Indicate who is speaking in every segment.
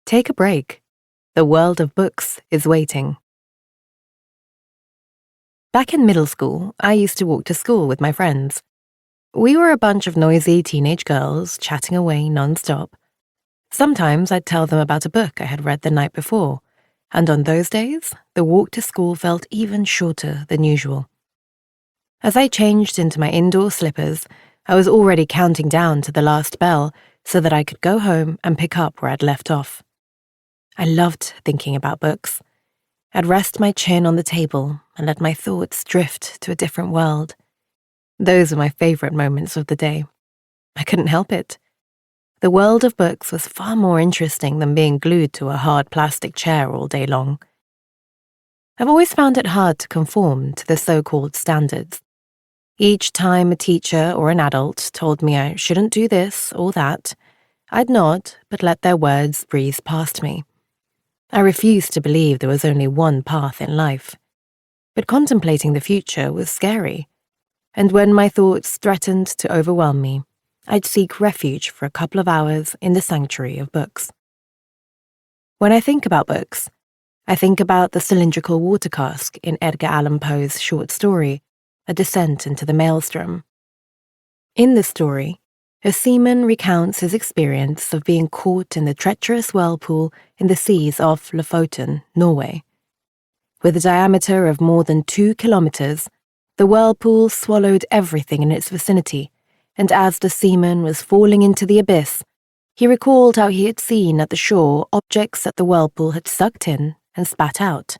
Speaker 1: Take a break. The world of books is waiting. Back in middle school, I used to walk to school with my friends. We were a bunch of noisy teenage girls chatting away non-stop. Sometimes I'd tell them about a book I had read the night before, and on those days, the walk to school felt even shorter than usual. As I changed into my indoor slippers, I was already counting down to the last bell so that I could go home and pick up where I'd left off. I loved thinking about books. I'd rest my chin on the table and let my thoughts drift to a different world. Those were my favorite moments of the day. I couldn't help it. The world of books was far more interesting than being glued to a hard plastic chair all day long. I've always found it hard to conform to the so-called standards. Each time a teacher or an adult told me I shouldn't do this or that, I'd nod but let their words breeze past me. I refused to believe there was only one path in life. But contemplating the future was scary, and when my thoughts threatened to overwhelm me, I'd seek refuge for a couple of hours in the sanctuary of books. When I think about books, I think about the cylindrical water cask in Edgar Allan Poe's short story, A Descent into the Maelstrom. In the story, a seaman recounts his experience of being caught in the treacherous whirlpool in the seas off Lofoten, Norway. With a diameter of more than 2 kilometers, the whirlpool swallowed everything in its vicinity, and as the seaman was falling into the abyss, he recalled how he had seen at the shore objects that the whirlpool had sucked in and spat out.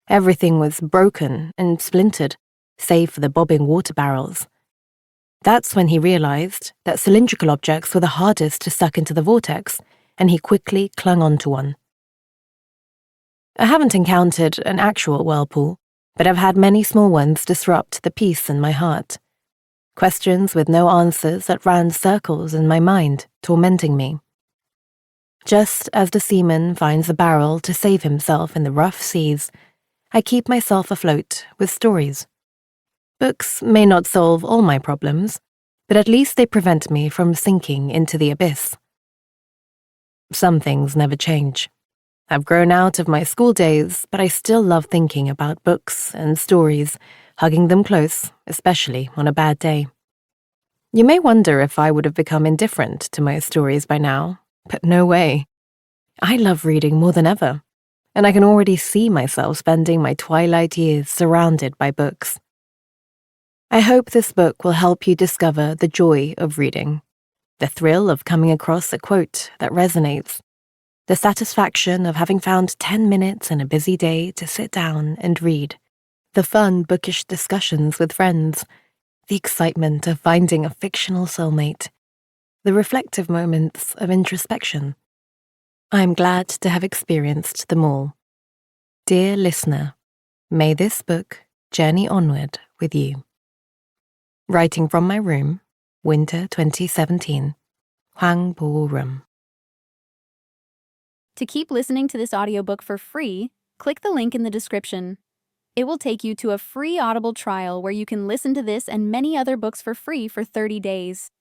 Speaker 1: Everything was broken and splintered, save for the bobbing water barrels. That's when he realized that cylindrical objects were the hardest to suck into the vortex, and he quickly clung onto one. I haven't encountered an actual whirlpool, but I've had many small ones disrupt the peace in my heart. Questions with no answers that ran circles in my mind, tormenting me. Just as the seaman finds a barrel to save himself in the rough seas, I keep myself afloat with stories. Books may not solve all my problems, but at least they prevent me from sinking into the abyss. Some things never change. I've grown out of my school days, but I still love thinking about books and stories, hugging them close, especially on a bad day. You may wonder if I would have become indifferent to my stories by now, but no way. I love reading more than ever, and I can already see myself spending my twilight years surrounded by books. I hope this book will help you discover the joy of reading, the thrill of coming across a quote that resonates, the satisfaction of having found 10 minutes in a busy day to sit down and read, the fun bookish discussions with friends, the excitement of finding a fictional soulmate, the reflective moments of introspection. I'm glad to have experienced them all. Dear listener, may this book journey onward with you. Writing from my room, Winter 2017, Hwang Bo-reum.
Speaker 2: To keep listening to this audiobook for free, click the link in the description. It will take you to a free Audible trial where you can listen to this and many other books for free for 30 days.